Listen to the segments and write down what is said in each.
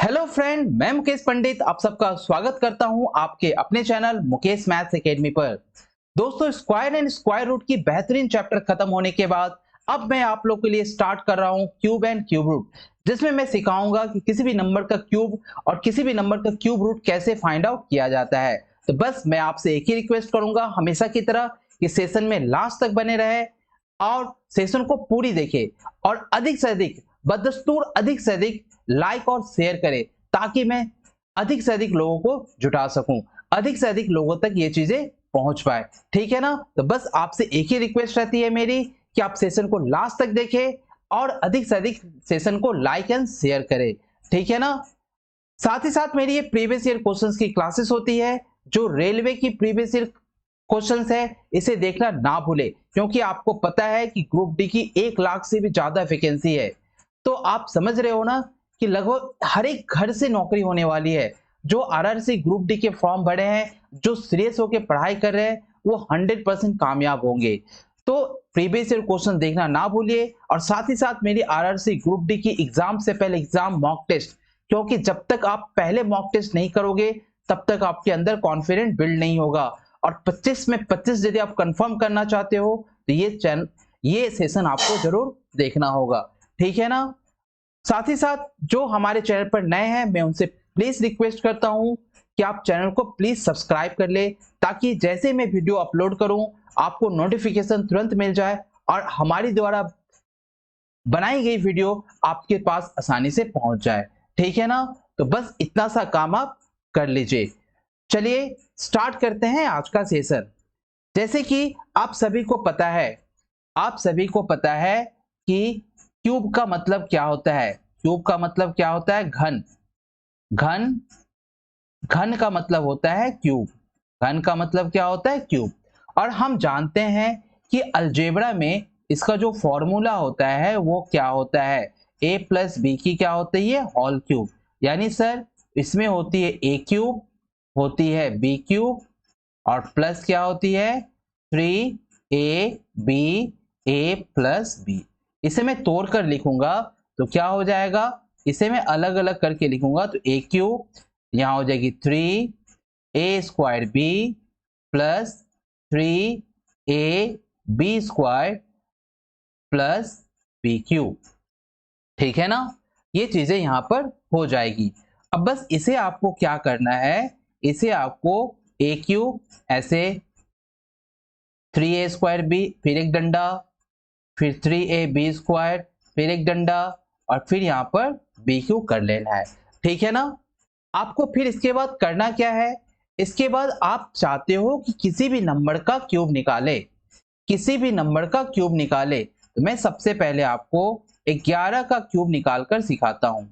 Hello friend, मैं मुकेश पंडित आप सबका स्वागत करता हूं आपके अपने चैनल मुकेश मैथ्स एकेडमी पर। दोस्तों, स्क्वायर एंड स्क्वायर रूट की बेहतरीन चैप्टर खत्म होने के बाद अब मैं आप लोग के लिए स्टार्ट कर रहा हूं क्यूब एंड क्यूब रूट, जिसमें मैं सिखाऊंगा कि किसी भी नंबर का क्यूब और किसी भी नंबर का क्यूब रूट कैसे फाइंड आउट किया जाता है। तो बस मैं आपसे एक ही रिक्वेस्ट करूंगा हमेशा की तरह कि सेशन में लास्ट तक बने रहे और सेशन को पूरी देखे और अधिक से अधिक बदस्तूर अधिक से अधिक लाइक और शेयर करें, ताकि मैं अधिक से अधिक लोगों को जुटा सकूं, अधिक से अधिक लोगों तक ये चीजें पहुंच पाए। ठीक है ना? तो बस आपसे एक ही रिक्वेस्ट रहती है मेरी कि आप सेशन को लास्ट तक देखें और अधिक से अधिक सेशन को लाइक एंड शेयर करें। ठीक है ना? साथ ही साथ मेरी ये प्रीवियस ईयर क्वेश्चंस की क्लासेस होती है। जो रेलवे की प्रीवियस ईयर क्वेश्चंस है इसे देखना ना भूले, क्योंकि आपको पता है कि ग्रुप डी की 1 लाख से भी ज्यादा वैकेंसी है। तो आप समझ रहे हो ना कि लगभग हर एक घर से नौकरी होने वाली है। जो आरआरसी ग्रुप डी के फॉर्म भरे हैं, जो सीरियस होकर पढ़ाई कर रहे हैं, वो 100% कामयाब होंगे। तो प्रीवियस ईयर क्वेश्चन देखना ना भूलिए और साथ ही साथ मेरी आरआरसी ग्रुप डी की एग्जाम से पहले एग्जाम मॉक टेस्ट, क्योंकि जब तक आप पहले मॉक टेस्ट नहीं करोगे तब तक आपके अंदर कॉन्फिडेंस बिल्ड नहीं होगा। और 25 में 25 यदि आप कंफर्म करना चाहते हो तो ये सेशन आपको जरूर देखना होगा। ठीक है ना? साथ ही साथ जो हमारे चैनल पर नए हैं, मैं उनसे प्लीज रिक्वेस्ट करता हूं कि आप चैनल को प्लीज सब्सक्राइब कर ले, ताकि जैसे मैं वीडियो अपलोड करूं आपको नोटिफिकेशन तुरंत मिल जाए और हमारी द्वारा बनाई गई वीडियो आपके पास आसानी से पहुंच जाए। ठीक है ना? तो बस इतना सा काम आप कर लीजिए। चलिए स्टार्ट करते हैं आज का सेशन। जैसे कि आप सभी को पता है कि क्यूब का मतलब क्या होता है। क्यूब का मतलब क्या होता है? घन। घन घन का मतलब होता है क्यूब। घन का मतलब क्या होता है? क्यूब। और हम जानते हैं कि अलजेब्रा में इसका जो फॉर्मूला होता है वो क्या होता है? a प्लस बी की क्या होती है? Whole cube. यानी सर इसमें होती है a क्यूब, होती है b क्यूब और प्लस क्या होती है? 3ab a plus B. इसे मैं तोड़कर लिखूंगा तो क्या हो जाएगा? इसे मैं अलग अलग करके लिखूंगा तो a क्यूब यहां हो जाएगी 3a square b plus 3ab square plus b cube. ठीक है ना? ये चीजें यहां पर हो जाएगी। अब बस इसे आपको क्या करना है? इसे आपको a क्यूब ऐसे 3a स्क्वायर बी, फिर एक डंडा, फिर 3ab स्क्वायर, फिर एक डंडा और फिर यहाँ पर b क्यूब कर लेना है। ठीक है ना? आपको फिर इसके बाद करना क्या है? इसके बाद आप चाहते हो कि किसी भी नंबर का क्यूब निकाले, किसी भी नंबर का क्यूब निकाले, तो मैं सबसे पहले आपको 11 का क्यूब निकालकर सिखाता हूं।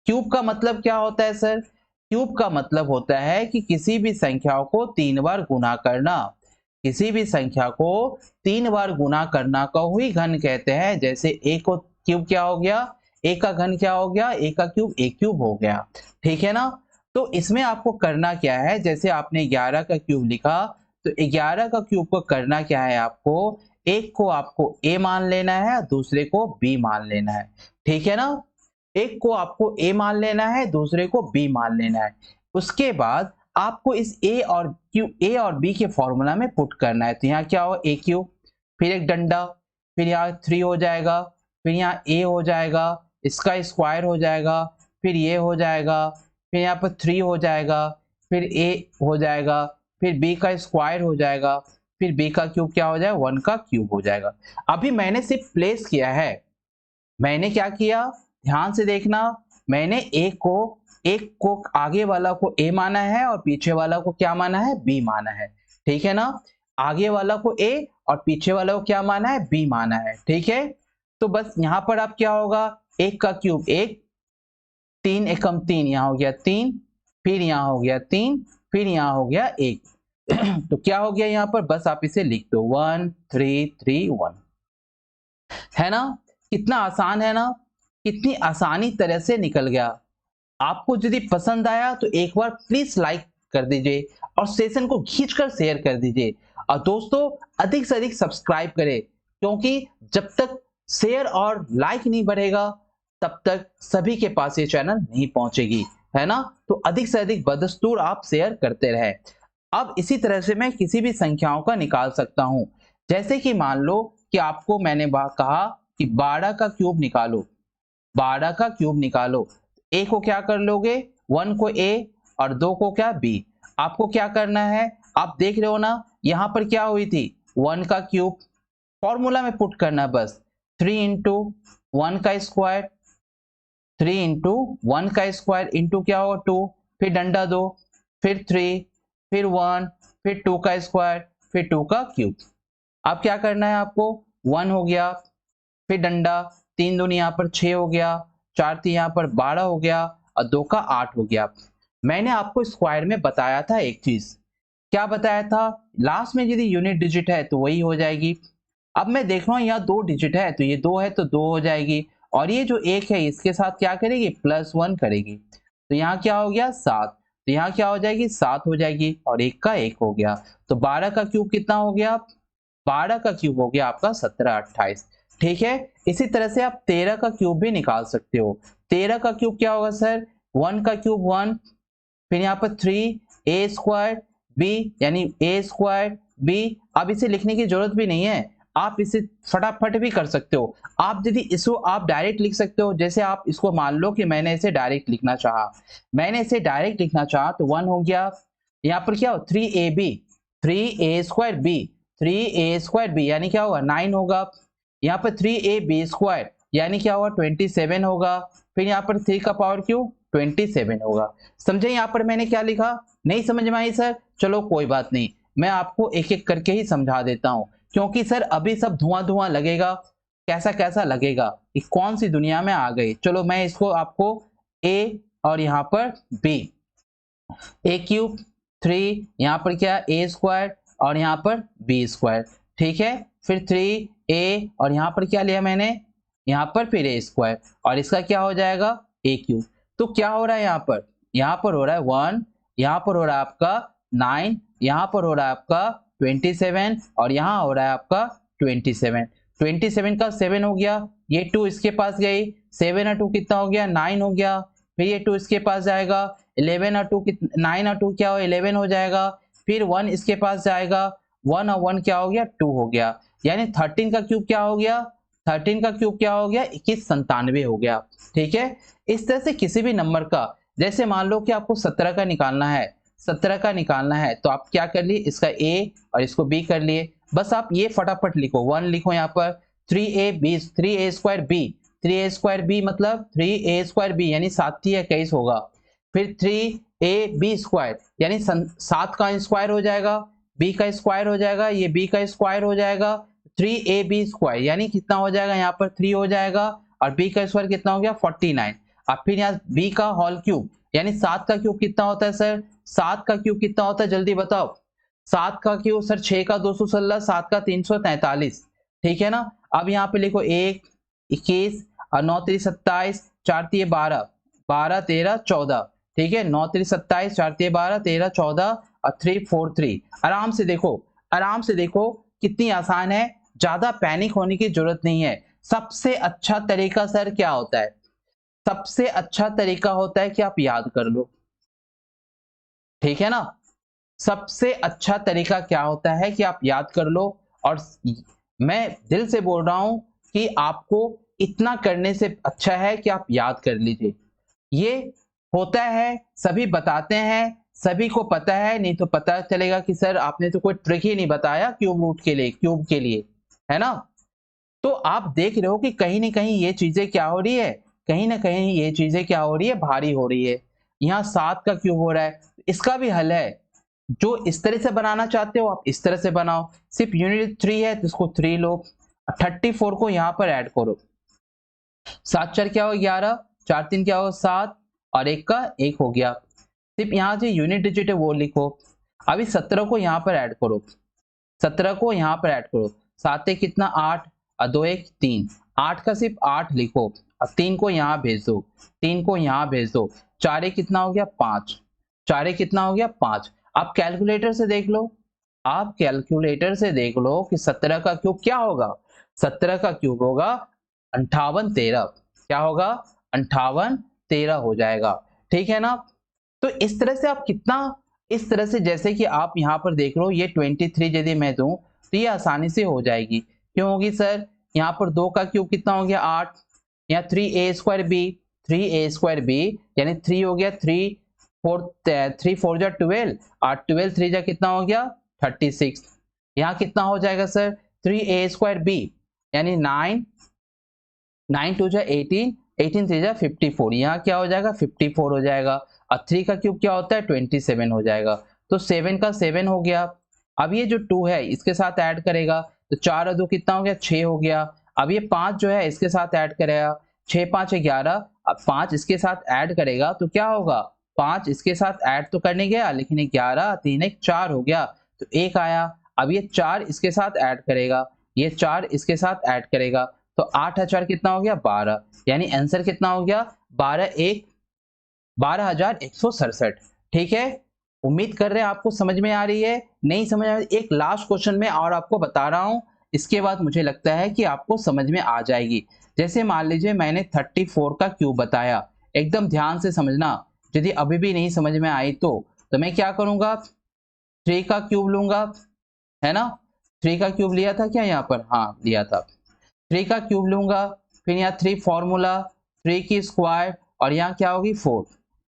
क्यूब का मतलब क्या होता है सर? क्यूब का मतलब होता है कि किसी भी संख्या को 3 बार गुना करना। किसी भी संख्या को 3 बार गुना करना को ही घन कहते हैं। जैसे a को क्यूब क्या हो गया? a का घन क्या हो गया? a का क्यूब a क्यूब हो गया। ठीक है ना? तो इसमें आपको करना क्या है? जैसे आपने 11 का क्यूब लिखा तो 11 का क्यूब को करना क्या है? आपको एक को आपको a मान लेना है, दूसरे को b मान लेना है। ठीक है ना? एक को आपको a मान लेना है, दूसरे को b मान लेना है। उसके बाद आपको इस a और b के फॉर्मूला में पुट करना है। तो यहाँ क्या हो? a क्यूब, फिर एक डंडा, फिर यहाँ 3 हो जाएगा, फिर यहाँ a हो जाएगा, इसका स्क्वायर हो जाएगा, फिर ये हो जाएगा, फिर यहाँ पर 3 हो जाएगा, फिर a हो जाएगा, फिर b का स्क्वायर हो जाएगा, फिर b का क्यूब क्या हो जाएगा? 1 का क्यूब हो जाएगा। अभी मैंने सिर्फ प्लेस किया है। मैंने क्या किया? ध्यान से देखना। मैंने एक को आगे वाला को a माना है और पीछे वाला को क्या माना है? b माना है। ठीक है ना? आगे वाला को a और पीछे वाला को क्या माना है? b माना है। ठीक है? तो बस यहां पर आप क्या होगा? 1 का क्यूब 1, 3 एकम 3, यहाँ हो गया 3, फिर यहाँ हो गया 3, फिर यहाँ हो गया 1। तो क्या हो गया यहाँ पर? बस आप इसे लिख दो 1 3 3 1। है ना? कितना आसान है ना? कितनी आसानी तरह से निकल गया। आपको यदि पसंद आया तो एक बार प्लीज लाइक कर दीजिए और सेशन को खींचकर शेयर कर दीजिए। और दोस्तों, अधिक से अधिक सब्सक्राइब करें, क्योंकि जब तक शेयर और लाइक नहीं बढ़ेगा तब तक सभी के पास ये चैनल नहीं पहुंचेगी। है ना। तो अधिक से अधिक बदस्तूर आप शेयर करते रहे। अब इसी तरह से मैं किसी भी संख्याओं का निकाल सकता हूं। जैसे कि मान लो कि आपको मैंने कहा कि 12 का क्यूब निकालो, 12 का क्यूब निकालो। ए को क्या कर लोगे, 1 को ए और 2 को क्या बी। आपको क्या करना है, आप देख रहे हो ना यहां पर क्या हुई थी, 1 का क्यूब फॉर्मूला में पुट करना है बस, 3 इंटू 1 का स्क्वायर, 3 इंटू 1 का स्क्वायर इंटू क्या होगा 2, फिर डंडा 2, फिर 3, फिर 1, फिर 2 का स्क्वायर, फिर 2 का क्यूब। अब क्या करना है आपको, 1 हो गया, फिर डंडा 3 दूनी यहाँ पर 6 हो गया, 4 3 यहाँ पर 12 हो गया और 2 का 8 हो गया। मैंने आपको स्क्वायर में बताया था एक चीज, क्या बताया था, लास्ट में यदि यूनिट डिजिट है तो वही हो जाएगी। अब मैं देख रहा हूं यहाँ 2 डिजिट है तो ये 2 है तो 2 हो जाएगी, और ये जो 1 है इसके साथ क्या करेगी, +1 करेगी, तो यहाँ क्या हो गया 7, तो यहाँ क्या हो जाएगी 7 हो जाएगी, और 1 का 1 हो गया। तो 12 का क्यूब कितना हो गया, 12 का क्यूब हो गया आपका 17 28। ठीक है, इसी तरह से आप 13 का क्यूब भी निकाल सकते हो। 13 का क्यूब क्या होगा सर, 1 का क्यूब 1, फिर यहाँ पर 3 ए स्क्वायर बी, यानी ए स्क्वायर बी। अब इसे लिखने की जरूरत भी नहीं है, आप इसे फटाफट भी कर सकते हो। आप यदि इसको आप डायरेक्ट लिख सकते हो, जैसे आप इसको मान लो कि मैंने इसे डायरेक्ट लिखना चाहा, मैंने इसे डायरेक्ट लिखना चाहा तो 1 हो गया, यहाँ पर क्या हो 3ab, 3a square B, 3a square B यानी क्या होगा 9 होगा, यहाँ पर 3ab स्क्वायर यानी क्या होगा 27 होगा, फिर यहाँ पर 3 का पावर क्यूब 27 होगा। समझे यहाँ पर मैंने क्या लिखा, नहीं समझ में आई सर, चलो कोई बात नहीं, मैं आपको एक एक करके ही समझा देता हूं, क्योंकि सर अभी सब धुआं धुआं लगेगा, कैसा कैसा लगेगा कि कौन सी दुनिया में आ गई। चलो मैं इसको आपको ए और यहाँ पर बी, ए क्यूब 3, यहाँ पर क्या ए स्क्वायर और यहाँ पर बी स्क्वायर, ठीक है, फिर 3a और यहाँ पर क्या लिया मैंने, यहाँ पर फिर ए स्क्वायर, और इसका क्या हो जाएगा ए क्यूब। तो क्या हो रहा है यहाँ पर हो रहा है 1, यहाँ पर हो रहा है आपका 9, यहाँ पर हो रहा है आपका 27 और यहाँ हो रहा है आपका 27। 27 का 7 हो गया, ये 2 इसके पास गई, 7 और 2 कितना हो गया 9 हो गया, फिर ये 2 इसके पास जाएगा, 11 और 2 9 और 2 क्या हो 11 हो जाएगा, फिर 1 इसके पास जाएगा, 1 और 1 क्या हो गया 2 हो गया, यानी 13 का क्यूब क्या हो गया, 13 का क्यूब क्या हो गया 2197 हो गया। ठीक है, इस तरह से किसी भी नंबर का, जैसे मान लो कि आपको 17 का निकालना है, 17 का निकालना है तो आप क्या कर लिए, इसका ए और इसको बी कर लिए, बस आप ये फटाफट लिखो, 1 लिखो यहाँ पर, 3a square B, 3a square B मतलब 3a स्क्वायर बी यानी 7 21 होगा, फिर 3ab स्क्वायर यानी 7 का स्क्वायर हो जाएगा, b का स्क्वायर हो जाएगा, ये b का स्क्वायर हो जाएगा, 3ab स्क्वायर यानी कितना हो जाएगा यहाँ पर 3 हो जाएगा, और b का स्क्वायर कितना हो गया 49, अब फिर यहाँ b का होल क्यूब यानी 7 का क्यूब कितना होता है सर, 7 का क्यूब कितना होता है जल्दी बताओ, 7 का क्यूब सर 6 का 216, 7 का 343, ठीक है ना। अब यहाँ पे लिखो 1 21 और 9 3 27, 4 3 12, 12 13 14, ठीक है, 9 3 27, 4 3 12 13 14 और 3 4 3। आराम से देखो, आराम से देखो कितनी आसान है, ज्यादा पैनिक होने की जरूरत नहीं है। सबसे अच्छा तरीका सर क्या होता है, सबसे अच्छा तरीका होता है कि आप याद कर लो, ठीक है ना। सबसे अच्छा तरीका क्या होता है कि आप याद कर लो, और मैं दिल से बोल रहा हूं कि आपको इतना करने से अच्छा है कि आप याद कर लीजिए। ये होता है, सभी बताते हैं, सभी को पता है, नहीं तो पता चलेगा कि सर आपने तो कोई ट्रिक ही नहीं बताया क्यूब रूट के लिए, क्यूब के लिए, है ना। तो आप देख रहे हो कि कहीं ना कहीं ये चीजें क्या हो रही है, कहीं ना कहीं ये चीजें क्या हो रही है, भारी हो रही है। यहाँ 7 का क्यूब हो रहा है, इसका भी हल है, जो इस तरह से बनाना चाहते हो आप इस तरह से बनाओ, सिर्फ यूनिट 3 है तो इसको 3 लो, 34 को यहाँ पर ऐड करो, 7 4 क्या हो 11, 4 3 क्या हो 7 और 1 का 1 हो गया, सिर्फ यहाँ से यूनिट डिजिट है वो लिखो। अभी 17 को यहाँ पर ऐड करो, 17 को यहाँ पर ऐड करो, 7 1 कितना 8 और 2 1 3, 8 का सिर्फ 8 लिखो और 3 को यहाँ भेज दो, 3 को यहाँ भेज दो, 4 1 कितना हो गया 5, 4 1 कितना हो गया 5। आप कैलकुलेटर से देख लो, आप कैलकुलेटर से देख लो कि 17 का क्यूब क्या होगा, 17 का क्यूब होगा 58 13, क्या होगा 58 13 हो जाएगा। ठीक है ना। तो इस तरह से आप कितना, इस तरह से जैसे कि आप यहाँ पर देख रहे हो ये 23 यदि मैं दूं तो ये आसानी से हो जाएगी। क्यों होगी सर? यहाँ पर 2 का क्यूब कितना हो गया 8, या 3a² b यानी 3 हो गया 3 4 जा 12, 8 12 3 जा कितना हो गया 36। यहाँ कितना हो जाएगा सर? 3a² b यानी 9 9 2 जा 18, 18 3 जा 54, यहाँ क्या हो जाएगा 54 हो जाएगा। और 3 का क्यूब क्या होता है 27 हो जाएगा। तो 7 का 7 हो गया। अब ये जो 2 है इसके साथ ऐड करेगा तो 4 और 2 कितना हो गया 6 हो गया। अब ये 5 जो है इसके साथ ऐड करेगा, 6 5 11। अब 5 इसके साथ ऐड करेगा तो क्या होगा, 5 इसके साथ ऐड तो करने गया लेकिन 11 3 1 4 हो गया तो 1 आया। अब ये 4 इसके साथ ऐड करेगा, ये 4 इसके साथ ऐड करेगा तो 8 4 कितना हो गया 12, यानी आंसर कितना हो गया 12,167। ठीक है, उम्मीद कर रहे हैं आपको समझ में आ रही है। नहीं समझ आ रही, एक लास्ट क्वेश्चन में और आपको बता रहा हूं, इसके बाद मुझे लगता है कि आपको समझ में आ जाएगी। जैसे मान लीजिए मैंने 34 का क्यूब बताया, एकदम ध्यान से समझना। यदि अभी भी नहीं समझ में आई तो मैं क्या करूंगा, 3 का क्यूब लूंगा, है ना। 3 का क्यूब लिया था क्या यहाँ पर? हाँ लिया था। 3 का क्यूब लूंगा, फिर यहाँ 3 फॉर्मूला, 3 की स्क्वायर और यहाँ क्या होगी 4।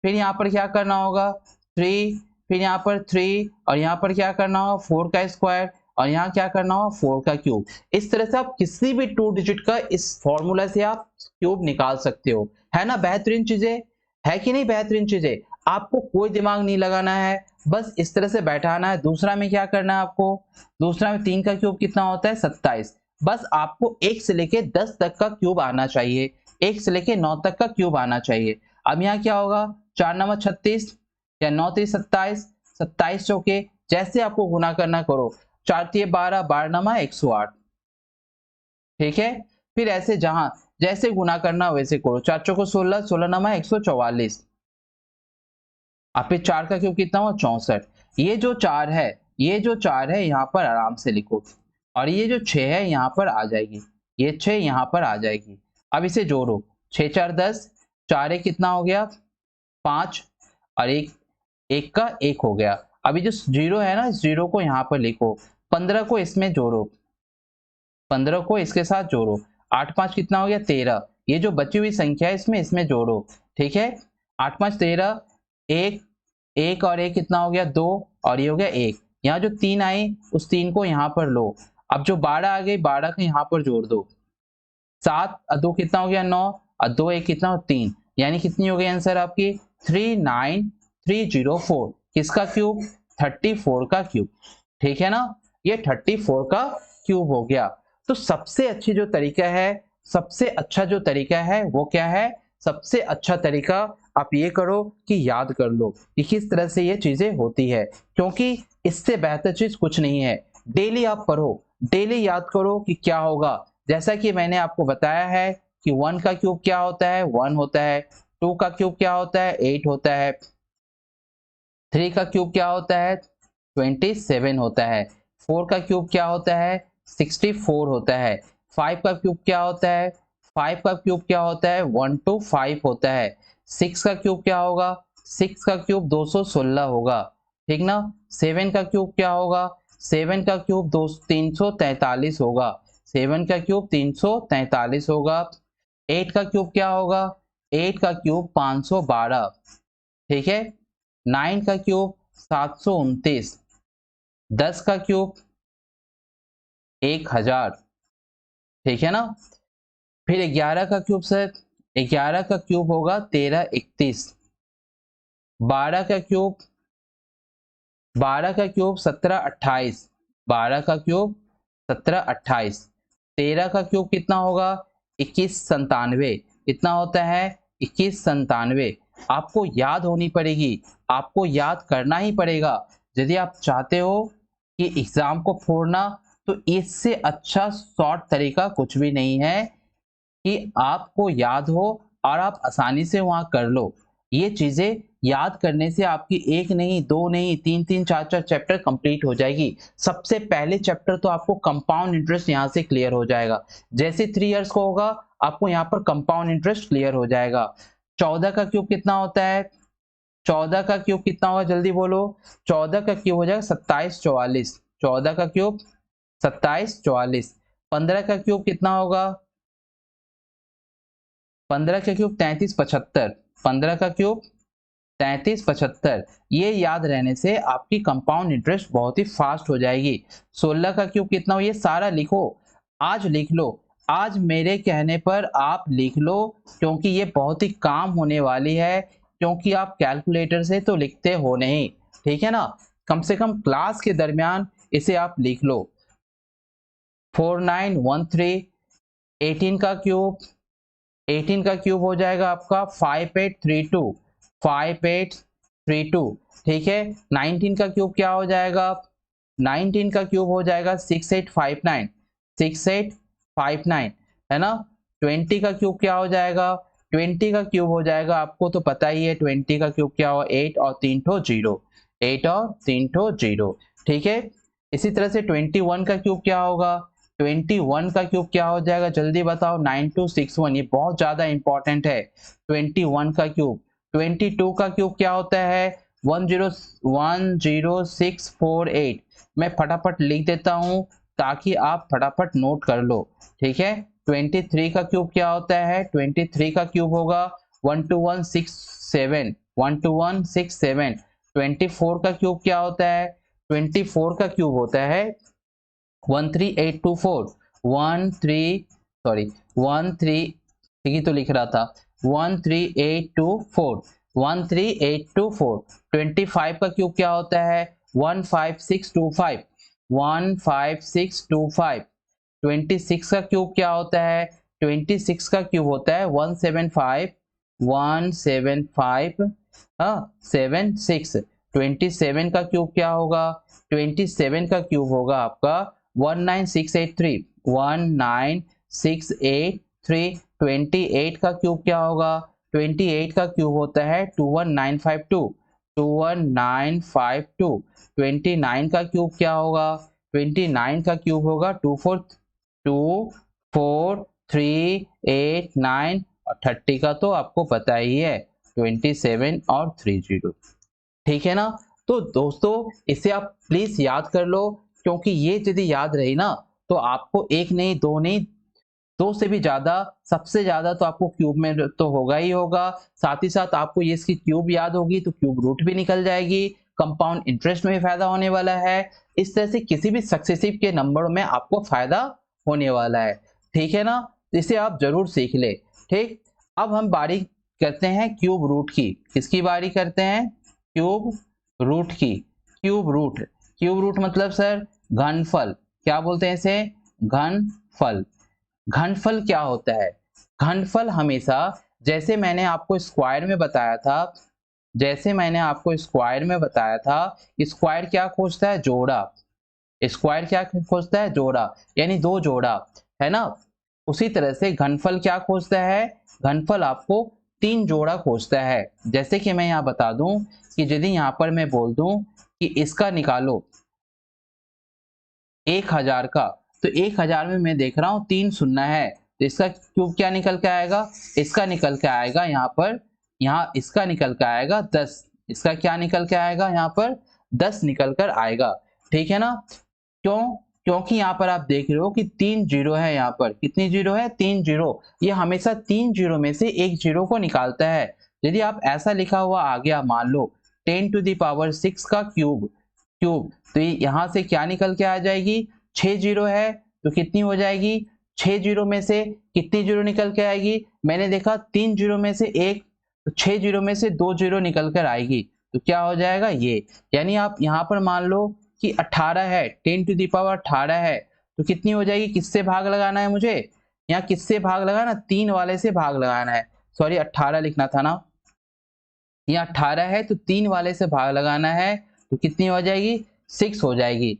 फिर यहाँ पर क्या करना होगा 3, फिर यहाँ पर 3 और यहाँ पर क्या करना होगा 4 का स्क्वायर और यहाँ क्या करना होगा 4 का क्यूब। इस तरह से आप किसी भी 2 डिजिट का इस फॉर्मूला से आप क्यूब निकाल सकते हो, है ना। बेहतरीन चीजें है कि नहीं, बेहतरीन चीजें। आपको कोई दिमाग नहीं लगाना है, बस इस तरह से बैठाना है। दूसरा में क्या करना है आपको, दूसरा में 3 का क्यूब कितना होता है 27। बस आपको 1 से लेके 10 तक का क्यूब आना चाहिए, 1 से लेके 9 तक का क्यूब आना चाहिए। अब यहाँ क्या होगा 4 9 36 या 9 3 27, 27 चौके जैसे आपको गुना करना करो, 4 3 12, 12 9 108। ठीक है, फिर ऐसे जहां जैसे गुना करना वैसे करो, 4 चौको 16, 16 9 144। अब फिर 4 का क्यूब कितना हुआ 64। ये जो 4 है, ये जो 4 है यहाँ पर आराम से लिखो, और ये जो 6 है यहाँ पर आ जाएगी, ये 6 यहाँ पर आ जाएगी। अब इसे जोड़ो, 6 4 10, 4 1 कितना हो गया 5 और 1 1 का 1 हो गया। अभी जो 0 है ना, इस 0 को यहाँ पर लिखो, 15 को इसमें जोड़ो, 15 को इसके साथ जोड़ो, 8 5 कितना हो गया 13। ये जो बची हुई संख्या है इसमें जोड़ो। ठीक है, 8 5 13, 1 1 और 1 कितना हो गया 2 और ये हो गया 1। यहाँ जो 3 आई उस 3 को यहाँ पर लो। अब जो 12 आ गई 12 को यहाँ पर जोड़ दो, 7 और 2 कितना हो गया 9 और 2 1 कितना हो 3, यानी कितनी हो गई आंसर आपकी 39304। किसका क्यूब? 34 का क्यूब। ठीक है ना, ये 34 का क्यूब हो गया। तो सबसे अच्छी जो तरीका है, सबसे अच्छा जो तरीका है वो क्या है? सबसे अच्छा तरीका आप ये करो कि याद कर लो कि किस तरह से ये चीजें होती है, क्योंकि इससे बेहतर चीज कुछ नहीं है। डेली आप पढ़ो, डेली याद करो कि क्या होगा। जैसा कि मैंने आपको बताया है कि 1 का क्यूब क्या होता है 1 होता है, 2 का क्यूब क्या होता है 8 होता है, 3 का क्यूब क्या होता है 27 होता है, 4 का क्यूब क्या होता है 64 होता है, 5 का क्यूब क्या होता है 5 का क्यूब क्या होता है 125 होता है, 6 का क्यूब क्या होगा 6 का क्यूब 216 होगा। ठीक ना, 7 का क्यूब क्या होगा 7 का क्यूब 343 होगा, 7 का क्यूब 343 होगा। 8 का क्यूब क्या होगा 8 का क्यूब 512। ठीक है, 9 का क्यूब 729, 10 का क्यूब 1000। ठीक है ना, फिर 11 का क्यूब सर 11 का क्यूब होगा 1331, 12 का क्यूब 1728, 12 का क्यूब 1728, 13 का क्यूब कितना होगा 2197। कितना होता है 2197। आपको याद होनी पड़ेगी, आपको याद करना ही पड़ेगा। यदि आप चाहते हो कि एग्जाम को फोड़ना, तो इससे अच्छा शॉर्ट तरीका कुछ भी नहीं है कि आपको याद हो और आप आसानी से वहां कर लो। ये चीजें याद करने से आपकी 1 नहीं 2 नहीं 3 3 4 4 चैप्टर कंप्लीट हो जाएगी। सबसे पहले चैप्टर तो आपको कंपाउंड इंटरेस्ट यहाँ से क्लियर हो जाएगा। जैसे 3 इयर्स को होगा आपको यहाँ पर कंपाउंड इंटरेस्ट क्लियर हो जाएगा। 14 का क्यूब कितना होता है 14 का क्यूब कितना होगा जल्दी बोलो। 14 का क्यूब हो जाएगा 2744। 14 का क्यूब 2744। 15 का क्यूब कितना होगा? 15 का क्यूब 3375। 15 का क्यूब 3375। ये याद रहने से आपकी कंपाउंड इंटरेस्ट बहुत ही फास्ट हो जाएगी। 16 का क्यूब कितना हो, ये सारा लिखो, आज लिख लो, आज मेरे कहने पर आप लिख लो, क्योंकि ये बहुत ही काम होने वाली है, क्योंकि आप कैलकुलेटर से तो लिखते हो नहीं, ठीक है ना। कम से कम क्लास के दरमियान इसे आप लिख लो। 4913। 18 का क्यूब, 18 का क्यूब हो जाएगा आपका 5832। 5832, ठीक है। 19 का क्यूब क्या हो जाएगा? 19 का क्यूब हो जाएगा 6859। 6859, है ना। 20 का क्यूब क्या हो जाएगा? 20 का क्यूब हो जाएगा, आपको तो पता ही है 20 का क्यूब क्या हो, 8 और 3 ठो 0। 8 और 3 ठो 0, ठीक है। इसी तरह से 21 का क्यूब क्या होगा? 21 का क्यूब क्या हो जाएगा जल्दी बताओ। 9261, ये बहुत ज्यादा इंपॉर्टेंट है। 21 का क्यूब। 22 का क्यूब क्या होता है? 10648। मैं फटाफट लिख देता हूं ताकि आप फटाफट नोट कर लो, ठीक है। 23 का क्यूब क्या होता है? 23 का क्यूब होगा 12167। 12167। 24 का क्यूब क्या होता है? 24 का क्यूब होता है 13824। 13, ठीक ही तो लिख रहा था। 13824। 13824। 25 का क्यूब क्या होता है? 15625। 15625। 26 का क्यूब क्या होता है? 26 का क्यूब होता है 175। 175, हाँ 76। 27 का क्यूब क्या होगा? 27 का क्यूब होगा आपका 19683। 19683। 28 का क्यूब क्या होगा? 28 का क्यूब होता है 21952। 21952। 29 का क्यूब क्या होगा? 29 का क्यूब होगा 24389। और 30 का तो आपको पता ही है 27 और 30, ठीक है ना। तो दोस्तों इसे आप प्लीज याद कर लो, क्योंकि ये यदि याद रही ना तो आपको एक नहीं, दो नहीं, दो से भी ज्यादा, सबसे ज्यादा तो आपको क्यूब में तो होगा ही होगा। साथ ही साथ आपको ये इसकी क्यूब याद होगी तो क्यूब रूट भी निकल जाएगी, कंपाउंड इंटरेस्ट में भी फायदा होने वाला है। इस तरह से किसी भी सक्सेसिव के नंबरों में आपको फायदा होने वाला है, ठीक है ना। इसे आप जरूर सीख ले, ठीक। अब हम बारी करते हैं क्यूब रूट की। किसकी बारी करते हैं? क्यूब रूट की। Cube root. क्यूब रूट मतलब सर घनफल, क्या बोलते हैं इसे? घनफल। घनफल क्या होता है? घनफल हमेशा, जैसे मैंने आपको स्क्वायर में बताया था, जैसे मैंने आपको स्क्वायर में बताया था, स्क्वायर क्या खोजता है? जोड़ा। स्क्वायर क्या खोजता है? जोड़ा, यानी दो जोड़ा, है ना। उसी तरह से घनफल क्या खोजता है? घनफल आपको तीन जोड़ा खोजता है। जैसे कि मैं यहाँ बता दूं कि यदि यहाँ पर मैं बोल दूं कि इसका निकालो 1000 का, तो 1000 में मैं देख रहा हूं 3 शून्य है, तो इसका क्यूब क्या निकल के आएगा? इसका निकल के आएगा यहाँ पर, यहाँ इसका निकल के आएगा 10। इसका क्या निकल के आएगा? यहाँ पर 10 निकल कर आएगा, ठीक है ना। क्यों? क्योंकि यहाँ पर आप देख रहे हो कि 3 जीरो है, यहाँ पर कितनी जीरो है? 3 जीरो। ये हमेशा 3 जीरो में से एक जीरो को निकालता है। यदि आप ऐसा लिखा हुआ आ गया, मान लो 10⁶ का क्यूब, क्यूब, तो यहां से क्या निकल के आ जाएगी? 6 जीरो है तो कितनी हो जाएगी? 6 जीरो में से कितनी जीरो निकल के आएगी? मैंने देखा 3 जीरो में से एक, तो 6 जीरो में से 2 जीरो निकल कर आएगी, तो क्या हो जाएगा ये। यानी आप यहाँ पर मान लो कि 18 है, 10⁻18 है, तो कितनी हो जाएगी? किससे भाग लगाना है मुझे? यहाँ किससे भाग लगाना? 3 वाले से भाग लगाना है। सॉरी 18 लिखना था ना, यहाँ 18 है तो 3 वाले से भाग लगाना है, तो कितनी हो जाएगी? 6 हो जाएगी।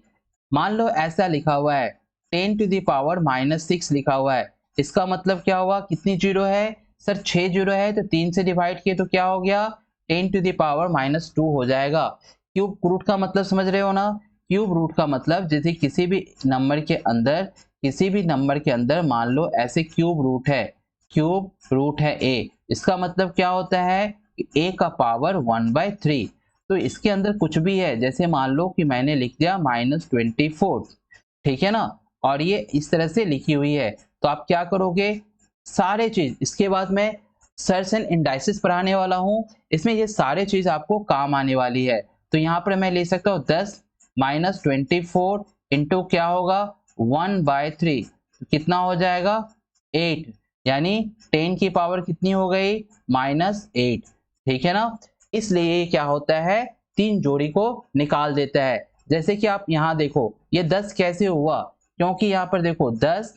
मान लो ऐसा लिखा हुआ है 10⁻⁻6 लिखा हुआ है, इसका मतलब क्या हुआ? कितनी जीरो है सर? 6 जीरो है, तो 3 से डिवाइड किए तो क्या हो गया? 10⁻⁻2 हो जाएगा। क्यूब रूट का मतलब समझ रहे हो ना? क्यूब रूट का मतलब जैसे किसी भी नंबर के अंदर, किसी भी नंबर के अंदर मान लो ऐसे क्यूब रूट है, क्यूब रूट है ए, इसका मतलब क्या होता है? a का पावर 1/3। तो इसके अंदर कुछ भी है, जैसे मान लो कि मैंने लिख दिया -24, ठीक है ना, और ये इस तरह से लिखी हुई है। तो आप क्या करोगे, सारे चीज, इसके बाद मैं सर्स एंड इंडाइसिस पढ़ाने वाला हूँ, इसमें ये सारे चीज आपको काम आने वाली है। तो यहाँ पर मैं ले सकता हूँ 10 -24 इंटू क्या होगा 1/3, तो कितना हो जाएगा 8, यानी 10 की पावर कितनी हो गई -8, ठीक है ना। इसलिए ये क्या होता है, 3 जोड़ी को निकाल देता है। जैसे कि आप यहाँ देखो ये 10 कैसे हुआ, क्योंकि यहाँ पर देखो 10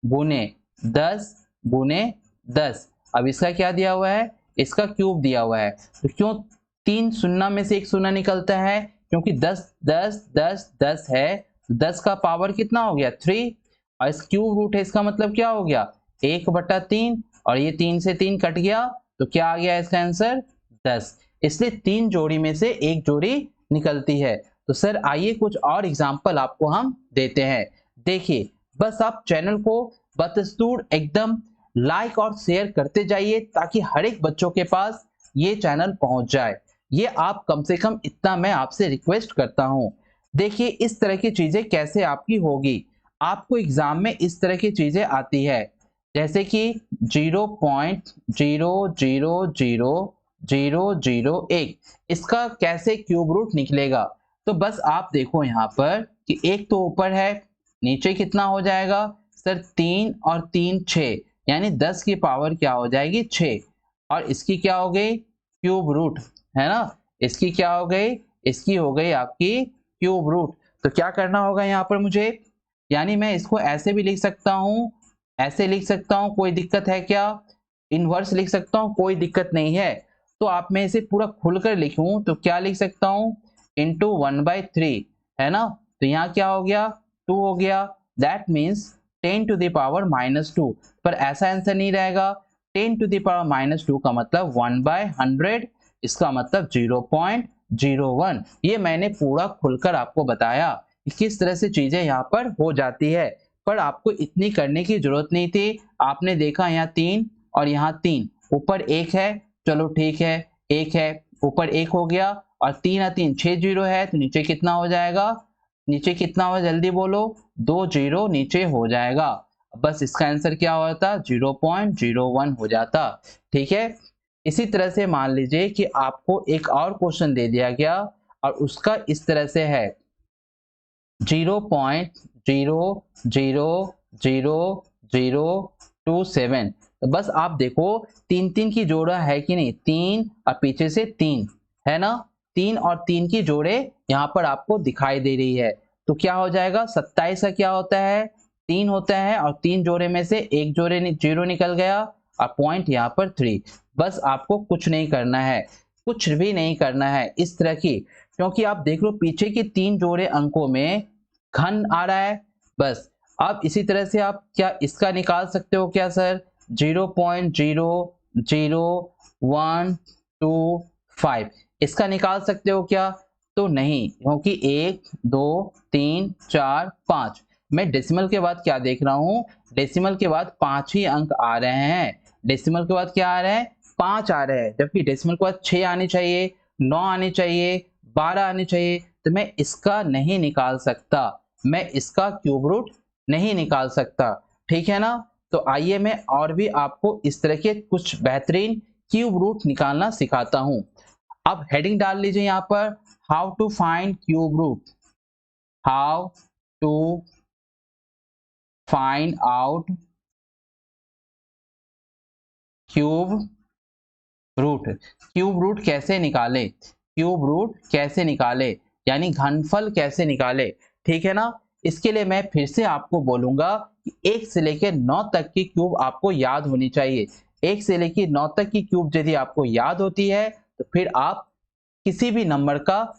गुने 10 गुने 10, अब इसका क्या दिया हुआ है, इसका क्यूब दिया हुआ है। तो क्यों 3 शून्य में से एक शून्य निकलता है, क्योंकि 10 10 10 10 है, 10 का पावर कितना हो गया 3, और इस क्यूब रूट है, इसका मतलब क्या हो गया 1/3, और ये 3 से 3 कट गया, तो क्या आ गया इसका आंसर 10। इसलिए 3 जोड़ी में से एक जोड़ी निकलती है। तो सर आइए कुछ और एग्जाम्पल आपको हम देते हैं। देखिए, बस आप चैनल को बदस्तूर एकदम लाइक और शेयर करते जाइए, ताकि हर एक बच्चों के पास ये चैनल पहुंच जाए। ये आप कम से कम इतना मैं आपसे रिक्वेस्ट करता हूं। देखिए इस तरह की चीजें कैसे आपकी होगी, आपको एग्जाम में इस तरह की चीजें आती है, जैसे कि 0.0000001, इसका कैसे क्यूब रूट निकलेगा। तो बस आप देखो यहाँ पर कि एक तो ऊपर है, नीचे कितना हो जाएगा सर 3 और 3 6, यानी 10 की पावर क्या हो जाएगी 6, और इसकी क्या हो गई क्यूब रूट, है ना, इसकी क्या हो गई, इसकी हो गई आपकी क्यूब रूट। तो क्या करना होगा यहाँ पर मुझे, यानी मैं इसको ऐसे भी लिख सकता हूँ, ऐसे लिख सकता हूँ, कोई दिक्कत है क्या, इनवर्स लिख सकता हूँ, कोई दिक्कत नहीं है। तो आप मैं इसे पूरा खुलकर लिखूं तो क्या लिख सकता हूँ इंटू 1/3, है ना। तो यहाँ क्या हो गया 2 हो गया, that means 10 to the power -2, पर ऐसा आंसर नहीं रहेगा। 10 टू द पावर -2 का मतलब 1/100, इसका मतलब 0.01। ये मैंने पूरा खुलकर आपको बताया कि किस तरह से चीजें यहाँ पर हो जाती है, पर आपको इतनी करने की जरूरत नहीं थी। आपने देखा यहाँ 3 और यहाँ 3, ऊपर 1 है, चलो ठीक है 1 है, ऊपर 1 हो गया, और 3 और 3 6 जीरो है, तो नीचे कितना हो जाएगा, नीचे कितना हो, जल्दी बोलो, 2 जीरो नीचे हो जाएगा। बस इसका आंसर क्या होता 0.01 हो जाता, ठीक है। इसी तरह से मान लीजिए कि आपको एक और क्वेश्चन दे दिया गया, और उसका इस तरह से है 0.0000027। तो बस आप देखो 3 की जोड़ा है कि नहीं, 3 और पीछे से 3 है ना, 3 और 3 की जोड़े यहाँ पर आपको दिखाई दे रही है। तो क्या हो जाएगा 27 का क्या होता है 3 होता है, और 3 जोड़े में से एक जोड़े जीरो निकल गया, और पॉइंट यहाँ पर 3। बस आपको कुछ नहीं करना है, कुछ भी नहीं करना है इस तरह की, क्योंकि आप देख लो पीछे की 3 जोड़े अंकों में घन आ रहा है। बस अब इसी तरह से आप क्या इसका निकाल सकते हो क्या सर 0.00125, इसका निकाल सकते हो क्या, तो नहीं, क्योंकि 1 2 3 4 5, मैं डेसिमल के बाद क्या देख रहा हूं, डेसिमल के बाद 5 ही अंक आ रहे हैं, डेसिमल के बाद क्या आ रहे हैं 5 आ रहे हैं, जबकि डेसिमल के बाद 6 आनी चाहिए, 9 आनी चाहिए, 12 आनी चाहिए। तो मैं इसका नहीं निकाल सकता, मैं इसका क्यूब रूट नहीं निकाल सकता, ठीक है ना। तो आइए मैं और भी आपको इस तरह के कुछ बेहतरीन क्यूब रूट निकालना सिखाता हूं। अब हेडिंग डाल लीजिए यहाँ पर, how to find cube root, how to find out cube root, cube root कैसे निकाले, क्यूब रूट कैसे निकाले, यानी घनफल कैसे निकाले, ठीक है ना। इसके लिए मैं फिर से आपको बोलूंगा कि 1 से लेकर 9 तक की क्यूब आपको याद होनी चाहिए। 1 से लेकर 9 तक की क्यूब यदि आपको याद होती है, तो फिर आप किसी भी नंबर का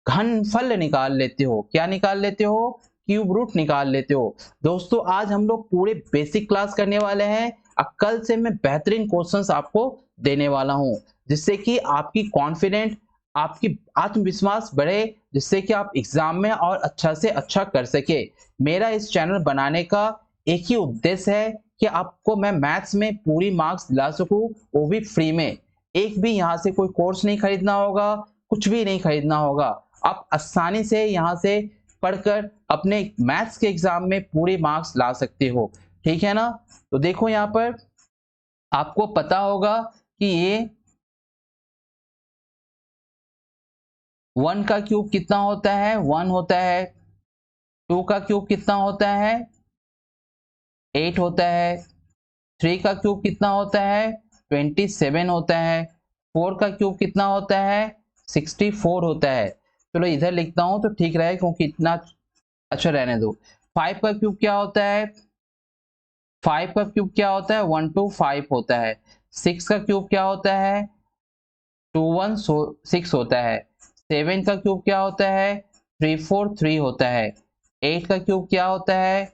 घनफल निकाल लेते हो, क्या निकाल लेते हो, क्यूब रूट निकाल लेते हो। दोस्तों आज हम लोग पूरे बेसिक क्लास करने वाले हैं, अब कल से मैं बेहतरीन क्वेश्चंस आपको देने वाला हूं, जिससे कि आपकी कॉन्फिडेंट, आपकी आत्मविश्वास बढ़े, जिससे कि आप एग्जाम में और अच्छा से अच्छा कर सके। मेरा इस चैनल बनाने का एक ही उद्देश्य है कि आपको मैं मैथ्स में पूरी मार्क्स दिला सकूं, वो भी फ्री में। एक भी यहाँ से कोई कोर्स नहीं खरीदना होगा, कुछ भी नहीं खरीदना होगा। आप आसानी से यहाँ से पढ़कर अपने मैथ्स के एग्जाम में पूरे मार्क्स ला सकते हो, ठीक है ना। तो देखो यहाँ पर आपको पता होगा कि ये 1 का क्यूब कितना होता है, 1 होता है। 2 का क्यूब कितना होता है, 8 होता है। 3 का क्यूब कितना होता है, 27 होता है। 4 का क्यूब कितना होता है, 64 होता है। चलो इधर लिखता हूं तो ठीक रहे, क्योंकि इतना अच्छा रहने दो। 5 का क्यूब क्या होता है, 5 का क्यूब क्या होता है, 1 2 5 होता है। 6 का क्यूब क्या होता है, 2 1 6 होता है। 7 का क्यूब क्या होता है, 3 4 3 होता है। 8 का क्यूब क्या होता है,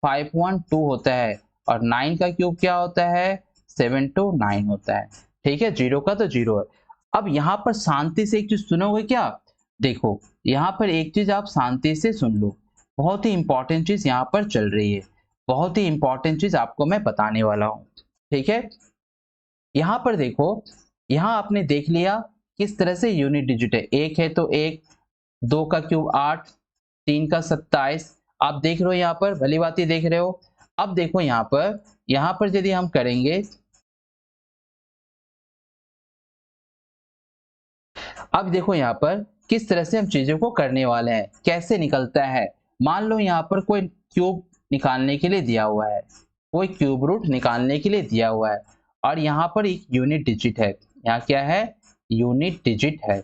5 1 2 होता है। और 9 का क्यूब क्या होता है, 7 2 9 होता है। ठीक है, 0 का तो 0 है। अब यहाँ पर शांति से एक चीज सुनोगे क्या, देखो यहाँ पर एक चीज आप शांति से सुन लो, बहुत ही इंपॉर्टेंट चीज यहाँ पर चल रही है, बहुत ही इंपॉर्टेंट चीज आपको मैं बताने वाला हूँ। ठीक है, यहाँ पर देखो, यहाँ आपने देख लिया किस तरह से यूनिट डिजिट है। 1 है तो 1, 2 का क्यूब 8, 3 का 27। आप देख रहे हो यहाँ पर, भली बात ही देख रहे हो। अब देखो यहाँ पर यदि हम करेंगे, अब देखो यहाँ पर किस तरह से हम चीजों को करने वाले हैं, कैसे निकलता है। मान लो यहाँ पर कोई क्यूब निकालने के लिए दिया हुआ है, कोई क्यूब रूट निकालने के लिए दिया हुआ है, और यहाँ पर एक यूनिट डिजिट है। यहाँ क्या है, यूनिट डिजिट है।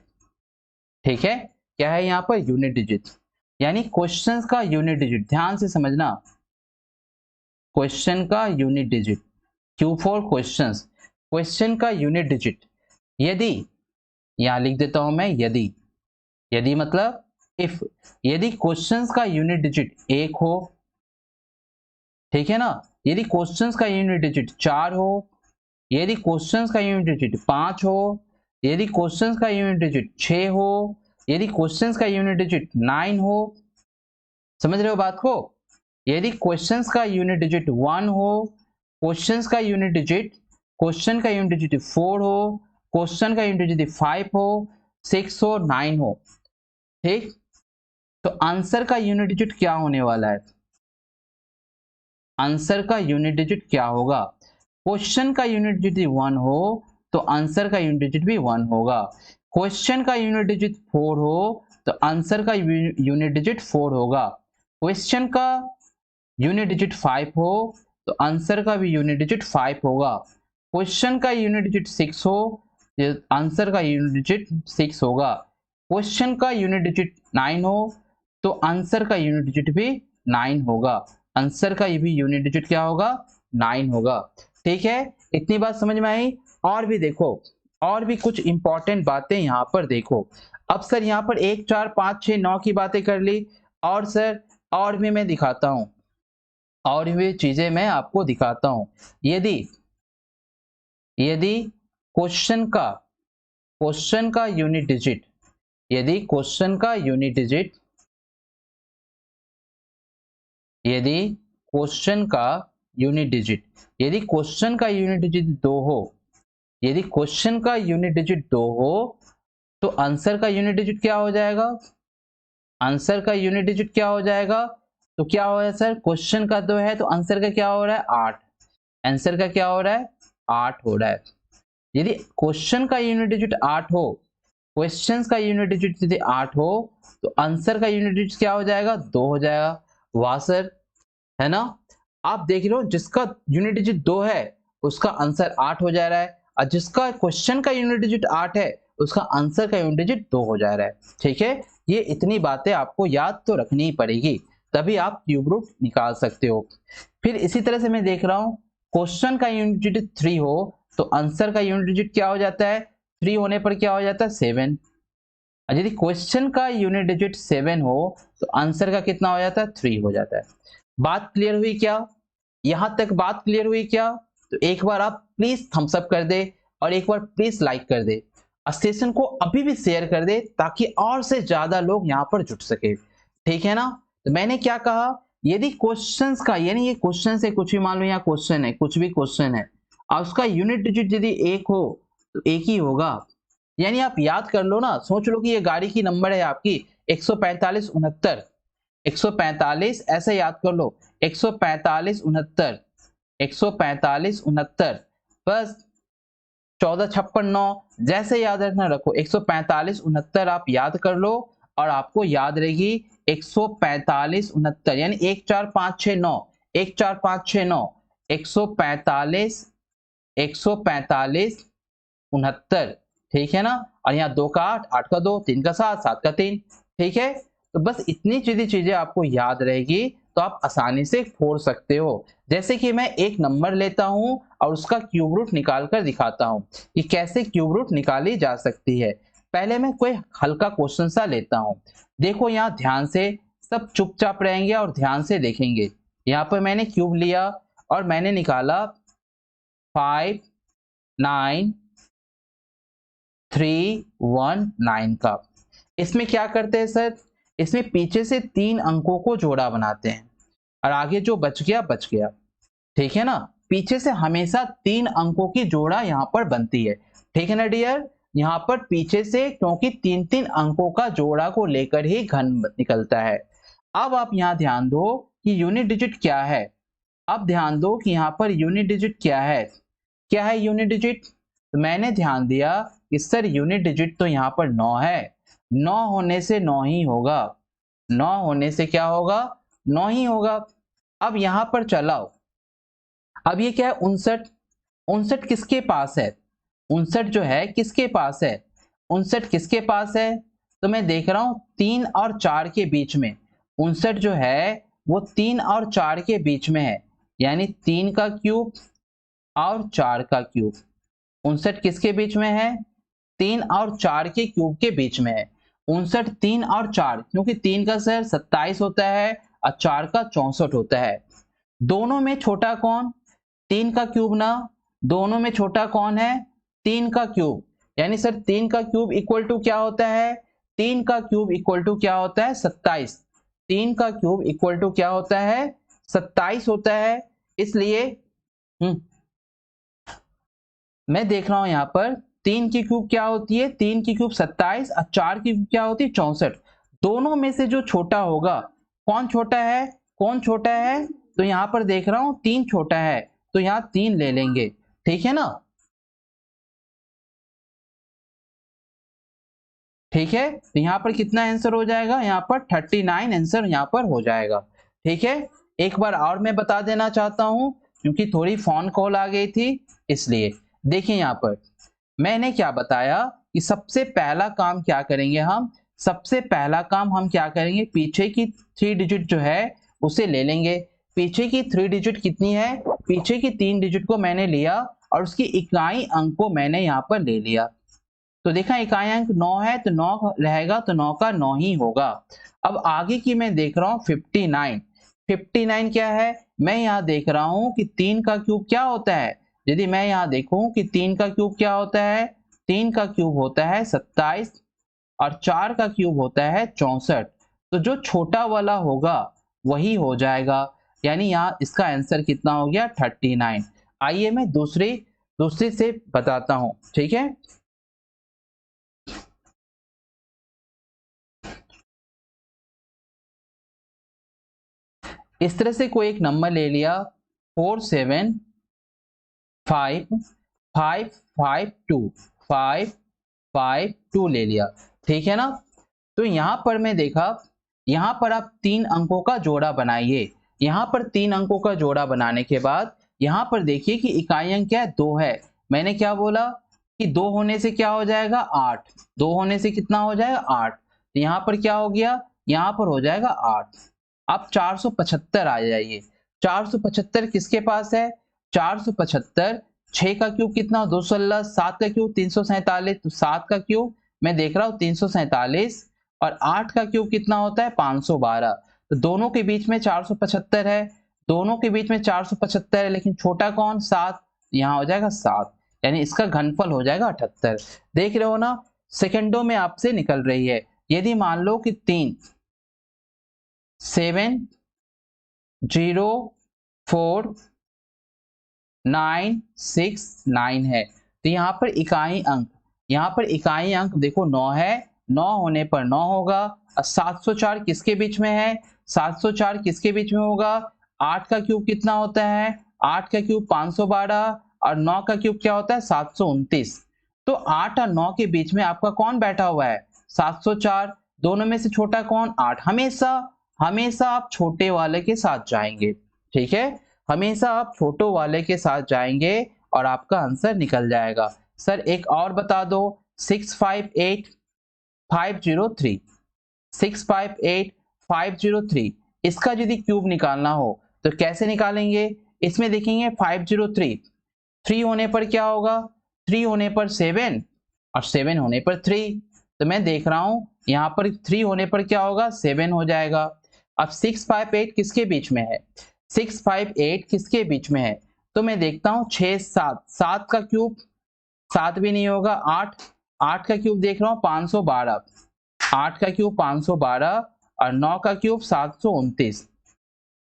ठीक है, क्या है यहाँ पर, यूनिट डिजिट, यानी क्वेश्चंस का यूनिट डिजिट। ध्यान से समझना, क्वेश्चन का unit digit, Q for questions, question का यूनिट डिजिट। यदि, यहां लिख देता हूं मैं, यदि मतलब इफ, यदि क्वेश्चंस का यूनिट डिजिट 1 हो, ठीक है ना, यदि क्वेश्चंस का यूनिट डिजिट 4 हो, यदि क्वेश्चंस का यूनिट डिजिट 5 हो, यदि क्वेश्चंस का यूनिट डिजिट 6 हो, यदि क्वेश्चंस का यूनिट डिजिट 9 हो, समझ रहे हो बात को। यदि क्वेश्चंस का यूनिट डिजिट 1 हो, क्वेश्चंस का यूनिट डिजिट, क्वेश्चन का यूनिट डिजिट 4 हो, क्वेश्चन का यूनिट डिजिट 5 हो, 6 हो, 9 हो, ठीक। तो आंसर का यूनिट डिजिट क्या होने वाला है, आंसर का यूनिट डिजिट क्या होगा। क्वेश्चन का यूनिट डिजिट 1 हो तो आंसर का यूनिट डिजिट भी 1 होगा। क्वेश्चन का यूनिट डिजिट 4 हो तो आंसर का यूनिट डिजिट 4 होगा। क्वेश्चन का यूनिट डिजिट 5 हो तो आंसर का भी यूनिट डिजिट 5 होगा। क्वेश्चन का यूनिट डिजिट 6 हो तो आंसर का यूनिट डिजिट 6 होगा। क्वेश्चन का यूनिट डिजिट 9 हो तो आंसर का यूनिट डिजिट भी 9 होगा। आंसर का ये भी यूनिट डिजिट क्या होगा, 9 होगा। ठीक है, इतनी बात समझ में आई। और भी देखो, और भी कुछ इंपॉर्टेंट बातें यहाँ पर देखो। अब सर यहाँ पर 1 4 5 6 9 की बातें कर ली, और सर और भी मैं दिखाता हूं, और भी चीजें मैं आपको दिखाता हूं। यदि यदि क्वेश्चन का यूनिट डिजिट, यदि क्वेश्चन का यूनिट डिजिट, यदि क्वेश्चन का यूनिट डिजिट, यदि क्वेश्चन का यूनिट डिजिट 2 हो, यदि क्वेश्चन का यूनिट डिजिट 2 हो तो आंसर का यूनिट डिजिट क्या हो जाएगा, आंसर का यूनिट डिजिट क्या हो जाएगा। तो क्या हो रहा है सर, क्वेश्चन का 2 है तो आंसर का क्या हो रहा है, 8। आंसर का क्या हो रहा है, 8 हो रहा है। यदि क्वेश्चन का यूनिट डिजिट 8 हो, क्वेश्चन का यूनिट डिजिट यदि 8 हो तो आंसर का यूनिट डिजिट क्या हो जाएगा, 2 हो जाएगा। वाह सर, है ना। आप देख रहे हो, जिसका यूनिट डिजिट 2 है उसका आंसर 8 हो जा रहा है, और जिसका क्वेश्चन का यूनिट डिजिट 8 है उसका आंसर का यूनिट डिजिट 2 हो जा रहा है। ठीक है, ये इतनी बातें आपको याद तो रखनी ही पड़ेगी, तभी आप क्यूब रूट निकाल सकते हो। फिर इसी तरह से मैं देख रहा हूं, क्वेश्चन का यूनिट डिजिट 3 हो तो आंसर का यूनिट डिजिट क्या हो जाता है, 3 होने पर क्या हो जाता है, 7। यदि क्वेश्चन का यूनिट डिजिट 7 हो तो आंसर का कितना हो जाता है, 3 हो जाता है। बात क्लियर हुई क्या, यहां तक बात क्लियर हुई क्या। तो एक बार आप प्लीज थम्स अप कर दे, और एक बार प्लीज लाइक कर दे, सेशन को अभी भी शेयर कर दे, ताकि और से ज्यादा लोग यहां पर जुट सके। ठीक है ना। तो मैंने क्या कहा, यदि क्वेश्चंस का, यानी ये क्वेश्चन है, कुछ भी मान लो यहाँ क्वेश्चन है, कुछ भी क्वेश्चन है और उसका यूनिट डिजिट यदि 1 हो तो एक ही होगा। यानी आप याद कर लो ना, सोच लो कि ये गाड़ी की नंबर है आपकी 145 69, 145 ऐसे याद कर लो, 145 69, 145 69, बस 14 56 9 जैसे याद रखना रखो, 145 69 आप याद कर लो और आपको याद रहेगी 145 69, यानी 1 4 5 6 9, 1 4 5 6 9, 145 145 69, ठीक है ना। और यहाँ 2 का 8, 8 का 2, 3 का 7, 7 का 3, ठीक है। तो बस इतनी चीजें आपको याद रहेगी तो आप आसानी से फोड़ सकते हो। जैसे कि मैं एक नंबर लेता हूं और उसका क्यूब रूट निकाल कर दिखाता हूं कि कैसे क्यूब रूट निकाली जा सकती है। पहले मैं कोई हल्का क्वेश्चन सा लेता हूं। देखो यहाँ ध्यान से सब चुपचाप रहेंगे और ध्यान से देखेंगे। यहाँ पर मैंने क्यूब लिया और मैंने निकाला 5 9 3 1 9 का। इसमें क्या करते हैं सर, इसमें पीछे से 3 अंकों को जोड़ा बनाते हैं और आगे जो बच गया, ठीक है ना। पीछे से हमेशा 3 अंकों की जोड़ा यहाँ पर बनती है, ठीक है ना डियर। यहाँ पर पीछे से क्योंकि 3 अंकों का जोड़ा को लेकर ही घन निकलता है। अब आप यहाँ ध्यान दो कि यूनिट डिजिट क्या है। अब ध्यान दो कि यहाँ पर यूनिट डिजिट क्या है यूनिट डिजिट। तो मैंने ध्यान दिया कि सर यूनिट डिजिट तो यहाँ पर 9 है, 9 होने से 9 ही होगा, 9 होने से क्या होगा, 9 ही होगा। अब यहाँ पर चलाओ, अब ये क्या है 59, 59 किसके पास है, 59 जो है किसके पास है, 59 किसके पास है। तो मैं देख रहा हूं 3 और 4 के बीच में, 59 जो है वो 3 और 4 के बीच में है, यानी 3 का क्यूब और 4 का क्यूब। 59 किसके बीच में है, 3 और 4 के क्यूब के बीच में है। 59 3 और 4, क्योंकि 3 का सर 27 होता है और 4 का 64 होता है। दोनों में छोटा कौन, 3 का क्यूब ना, दोनों में छोटा कौन है, 3 का क्यूब। यानी सर 3 का क्यूब इक्वल टू क्या होता है, 3 का क्यूब इक्वल टू क्या होता है 27, 3 का क्यूब इक्वल टू क्या होता है 27 होता है। इसलिए मैं देख रहा हूं यहां पर 3 की क्यूब क्या होती है, 3 की क्यूब 27 और 4 की क्यूब क्या होती है 64। दोनों में से जो छोटा होगा, कौन छोटा है, कौन छोटा है, तो यहां पर देख रहा हूं 3 छोटा है, तो यहां 3 ले लेंगे, ठीक है ना। ठीक है, तो यहां पर कितना आंसर हो जाएगा, यहां पर 39 आंसर यहां पर हो जाएगा। ठीक है, एक बार और मैं बता देना चाहता हूं क्योंकि थोड़ी फोन कॉल आ गई थी, इसलिए देखिए यहां पर मैंने क्या बताया कि सबसे पहला काम क्या करेंगे हम, सबसे पहला काम हम क्या करेंगे, पीछे की 3 डिजिट जो है उसे ले लेंगे। पीछे की 3 डिजिट कितनी है, पीछे की 3 डिजिट को मैंने लिया और उसकी इकाई अंक को मैंने यहाँ पर ले लिया। तो देखा इकाई अंक 9 है तो 9 रहेगा, तो 9 का 9 ही होगा। अब आगे की मैं देख रहा हूँ 59, 59 क्या है, मैं यहाँ देख रहा हूँ कि 3 का क्यूब क्या होता है। यदि मैं यहाँ देखूं कि 3 का क्यूब क्या होता है, 3 का क्यूब होता है 27 और 4 का क्यूब होता है 64। तो जो छोटा वाला होगा वही हो जाएगा, यानी यहाँ इसका आंसर कितना हो गया 39। आइए मैं दूसरी दूसरी से बताता हूं, ठीक है। इस तरह से कोई एक नंबर ले लिया 4 7 5 5 5 2 5 5 2 ले लिया, ठीक है ना। तो यहां पर मैं देखा, यहां पर आप 3 अंकों का जोड़ा बनाइए। यहां पर 3 अंकों का जोड़ा बनाने के बाद यहां पर देखिए कि इकाई अंक क्या है 2 है। मैंने क्या बोला कि 2 होने से क्या हो जाएगा 8, 2 होने से कितना हो जाएगा 8, तो यहां पर क्या हो गया, यहां पर हो जाएगा 8। आप 475 आ जाइए, 475 किसके पास है, 475 6 का क्यूब कितना 216, 7 का क्यूब 347, तो 7 का क्यूब मैं देख रहा हूं 347 और 8 का क्यूब कितना होता है 512। तो दोनों के बीच में 475 है, दोनों के बीच में 475 है, लेकिन छोटा कौन 7, यहाँ हो जाएगा 7, यानी इसका घनफल हो जाएगा 78। देख रहे हो ना, सेकंडों में आपसे निकल रही है। यदि मान लो कि 3 7 0 4 9 6 9 है, तो यहाँ पर इकाई अंक, यहाँ पर इकाई अंक देखो 9 है, 9 होने पर 9 होगा। और 704 किसके बीच में है? 704 किसके बीच में होगा? 8 का क्यूब कितना होता है? 8 का क्यूब 512 और 9 का क्यूब क्या होता है? 729। तो 8 और 9 के बीच में आपका कौन बैठा हुआ है? 704। दोनों में से छोटा कौन? 8। हमेशा हमेशा आप छोटे वाले के साथ जाएंगे, ठीक है, हमेशा आप छोटो वाले के साथ जाएंगे और आपका आंसर निकल जाएगा। सर एक और बता दो, 658503, 658503 इसका यदि क्यूब निकालना हो तो कैसे निकालेंगे? इसमें देखेंगे 503, 3 होने पर क्या होगा? 3 होने पर 7 और 7 होने पर 3। तो मैं देख रहा हूं यहाँ पर 3 होने पर क्या होगा? 7 हो जाएगा। अब 658 किसके बीच में है? 658 किसके बीच में है? तो मैं देखता हूं 6 7, 7 का क्यूब 7 भी नहीं होगा, 8, 8 का क्यूब देख रहा हूं 512, 8 का क्यूब 512 और 9 का क्यूब 729,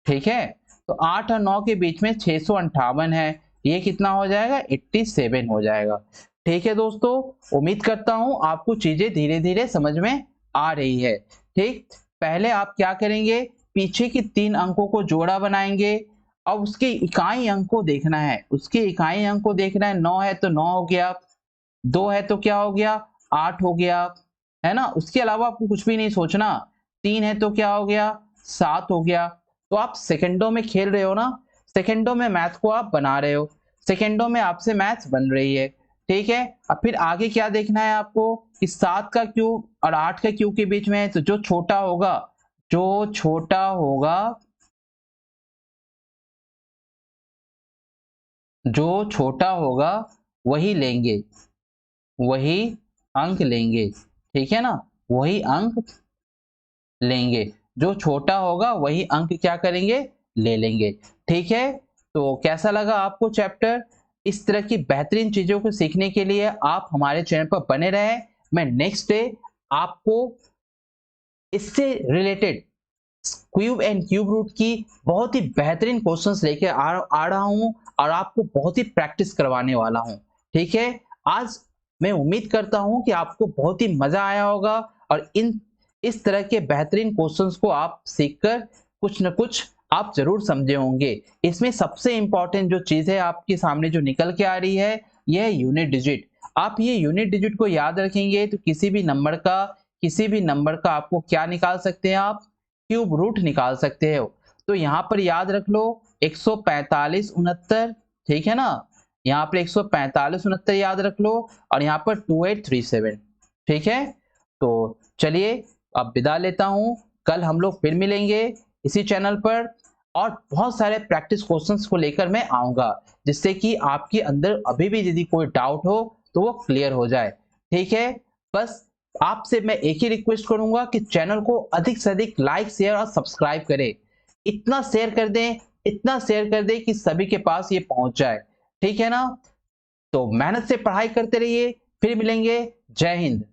ठीक है। तो 8 और 9 के बीच में 658 है, ये कितना हो जाएगा? 87 हो जाएगा। ठीक है दोस्तों, उम्मीद करता हूं आपको चीजें धीरे धीरे समझ में आ रही है। ठीक, पहले आप क्या करेंगे? पीछे के 3 अंकों को जोड़ा बनाएंगे। अब उसके इकाई अंक को देखना है, उसके इकाई अंक को देखना है। 9 है तो 9 हो गया, 2 है तो क्या हो गया? 8 हो गया, है ना। उसके अलावा आपको कुछ भी नहीं सोचना। 3 है तो क्या हो गया? 7 हो गया। तो आप सेकंडों में खेल रहे हो ना, सेकंडों में मैथ को आप बना रहे हो, सेकंडों में आपसे मैथ्स बन रही है, ठीक है। अब फिर आगे क्या देखना है आपको कि 7 का क्यूब और 8 का क्यूब के बीच में है, तो जो छोटा होगा, जो छोटा होगा, जो छोटा होगा वही लेंगे, वही अंक लेंगे, ठीक है ना, वही अंक लेंगे। जो छोटा होगा वही अंक क्या करेंगे? ले लेंगे, ठीक है। तो कैसा लगा आपको चैप्टर? इस तरह की बेहतरीन चीजों को सीखने के लिए आप हमारे चैनल पर बने रहे। मैं नेक्स्ट डे आपको इससे related cube and cube root की बहुत ही बेहतरीन क्वेश्चंस लेके आ रहा हूं और आपको बहुत ही प्रैक्टिस करवाने वाला हूं, ठीक है। आज मैं उम्मीद करता हूं कि आपको बहुत ही मजा आया होगा और इस तरह के बेहतरीन क्वेश्चंस को आप सीखकर कुछ न कुछ आप जरूर समझे होंगे। इसमें सबसे इंपॉर्टेंट जो चीज है आपके सामने जो निकल के आ रही है, यह है यूनिट डिजिट। आप ये यूनिट डिजिट को याद रखेंगे तो किसी भी नंबर का आपको क्या निकाल सकते हैं? आप क्यूब रूट निकाल सकते हो। तो यहाँ पर याद रख लो 145 69, ठीक है ना, यहाँ पर 145 69 याद रख लो और यहाँ पर 2837, ठीक है। तो चलिए अब विदा लेता हूं, कल हम लोग फिर मिलेंगे इसी चैनल पर और बहुत सारे प्रैक्टिस क्वेश्चंस को लेकर मैं आऊंगा, जिससे कि आपके अंदर अभी भी यदि कोई डाउट हो तो वो क्लियर हो जाए, ठीक है। बस आपसे मैं एक ही रिक्वेस्ट करूंगा कि चैनल को अधिक से अधिक लाइक शेयर और सब्सक्राइब करें। इतना शेयर कर दें, इतना शेयर कर दें कि सभी के पास ये पहुंच जाए, ठीक है ना। तो मेहनत से पढ़ाई करते रहिए, फिर मिलेंगे। जय हिंद।